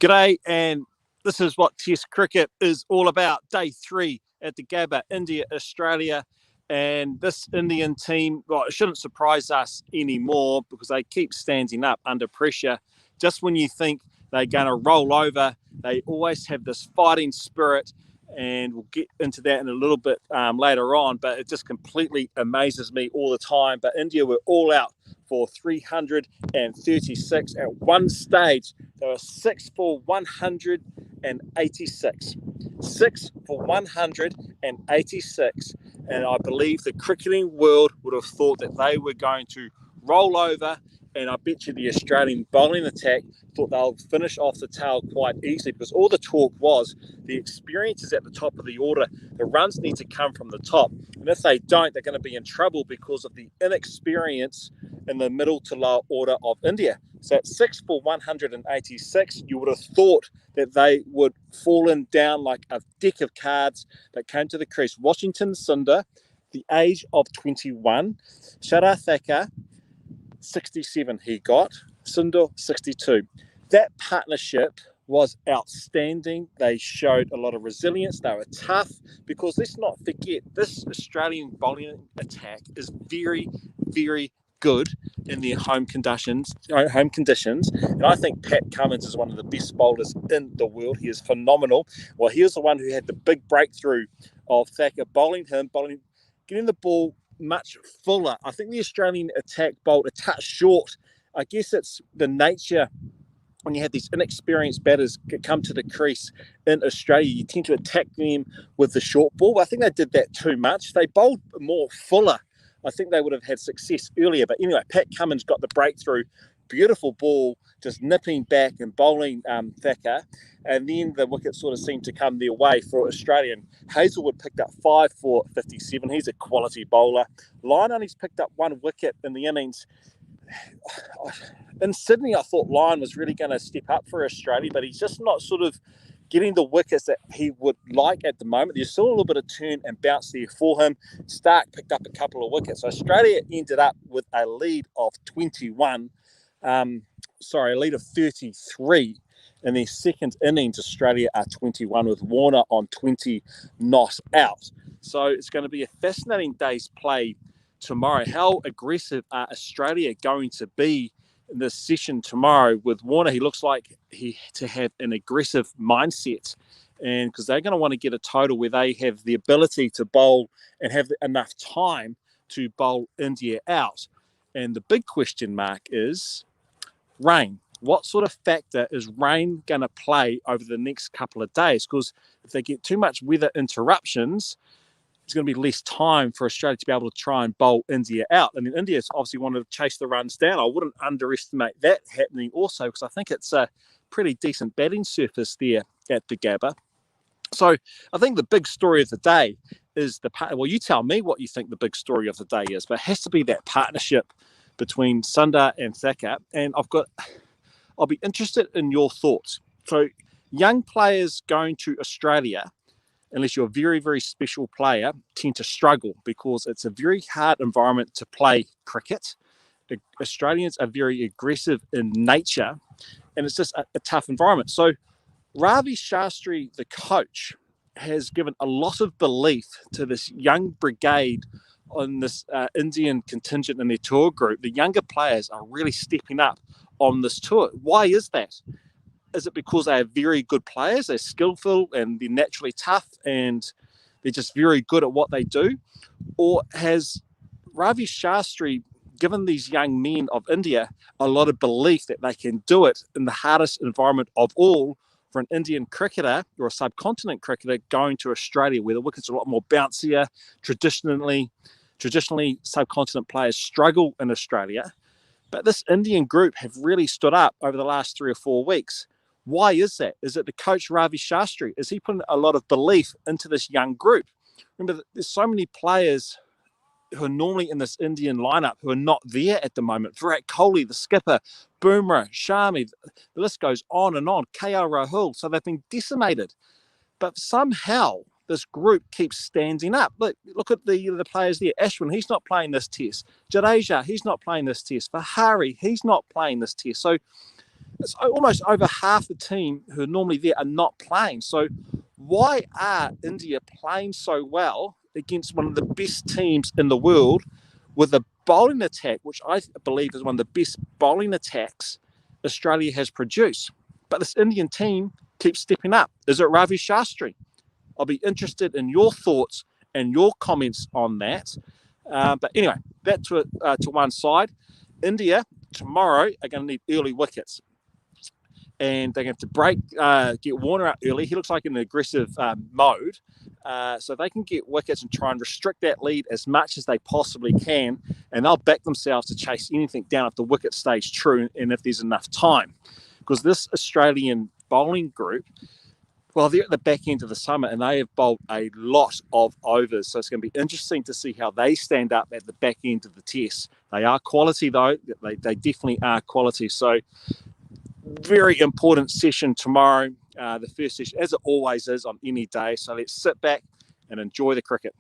G'day, and this is what Test cricket is all about. Day 3 at the Gabba, India, Australia. And this Indian team, well, it shouldn't surprise us anymore because they keep standing up under pressure. Just when you think they're going to roll over, they always have this fighting spirit. And we'll get into that in a little bit later on, but it just completely amazes me all the time. But India were all out for 336 at one stage. They were 6 for 186. 6 for 186. And I believe the cricketing world would have thought that they were going to roll over. And I bet you the Australian bowling attack thought they'll finish off the tail quite easily, because all the talk was the experience is at the top of the order. The runs need to come from the top. And if they don't, they're going to be in trouble because of the inexperience in the middle to lower order of India. So at 6 for 186, you would have thought that they would fallen down like a deck of cards that came to the crease. Washington Sundar, the age of 21, Shara Thakur, 67 he got, Sundar 62. That partnership was outstanding. They showed a lot of resilience. They were tough because let's not forget, this Australian bowling attack is very, very good in their home conditions. And I think Pat Cummins is one of the best bowlers in the world. He is phenomenal. Well, he was the one who had the big breakthrough of Thakur, getting the ball much fuller. I think the Australian attack bowled a touch short. I guess it's the nature when you have these inexperienced batters come to the crease in Australia, you tend to attack them with the short ball. I think they did that too much. They bowled more fuller. I think they would have had success earlier. But anyway, Pat Cummins got the breakthrough. Beautiful ball, just nipping back and bowling Thakur. And then the wicket sort of seemed to come their way for Australian. Hazlewood picked up 5 for 57. He's a quality bowler. Lyon only's picked up 1 wicket in the innings. In Sydney, I thought Lyon was really going to step up for Australia, but he's just not sort of getting the wickets that he would like at the moment. There's still a little bit of turn and bounce there for him. Stark picked up a couple of wickets. So Australia ended up with a lead of 21. A lead of 33. In their second innings, Australia are 21 with Warner on 20 not out. So it's going to be a fascinating day's play tomorrow. How aggressive are Australia going to be in this session tomorrow with Warner? He looks like to have an aggressive mindset, and because they're going to want to get a total where they have the ability to bowl and have enough time to bowl India out. And the big question mark is rain. What sort of factor is rain going to play over the next couple of days? Because if they get too much weather interruptions, it's going to be less time for Australia to be able to try and bowl India out. And then India's obviously wanted to chase the runs down. I wouldn't underestimate that happening also, because I think it's a pretty decent batting surface there at the Gabba. So I think the big story of the day is well, you tell me what you think the big story of the day is, but it has to be that partnership between Sundar and Thakur. And I'll be interested in your thoughts. So young players going to Australia, unless you're a very, very special player, tend to struggle because it's a very hard environment to play cricket. The Australians are very aggressive in nature, and it's just a tough environment. So Ravi Shastri, the coach, has given a lot of belief to this young brigade on this Indian contingent in their tour group. The younger players are really stepping up on this tour. Why is that? Is it because they are very good players, they're skillful and they're naturally tough and they're just very good at what they do? Or has Ravi Shastri given these young men of India a lot of belief that they can do it in the hardest environment of all for an Indian cricketer or a subcontinent cricketer going to Australia, where the wickets are a lot more bouncier? Traditionally, subcontinent players struggle in Australia. But this Indian group have really stood up over the last 3 or 4 weeks. Why is that? Is it the coach Ravi Shastri? Is he putting a lot of belief into this young group? Remember, there's so many players who are normally in this Indian lineup who are not there at the moment. Virat Kohli, the skipper, Bumrah, Shami, the list goes on and on. KL Rahul. So they've been decimated. But somehow this group keeps standing up. Look at the players there. Ashwin, he's not playing this test. Jadeja, he's not playing this test. Vihari, he's not playing this test. So it's almost over half the team who are normally there are not playing. So why are India playing so well against one of the best teams in the world with a bowling attack, which I believe is one of the best bowling attacks Australia has produced? But this Indian team keeps stepping up. Is it Ravi Shastri? I'll be interested in your thoughts and your comments on that. But anyway, that to one side. India tomorrow are going to need early wickets. And they're going to have to get Warner out early. He looks like in an aggressive mode. So they can get wickets and try and restrict that lead as much as they possibly can. And they'll back themselves to chase anything down if the wicket stays true and if there's enough time. Because this Australian bowling group, well, they're at the back end of the summer and they have bowled a lot of overs. So it's going to be interesting to see how they stand up at the back end of the test. They are quality, though. They definitely are quality. So very important session tomorrow, the first session, as it always is on any day. So let's sit back and enjoy the cricket.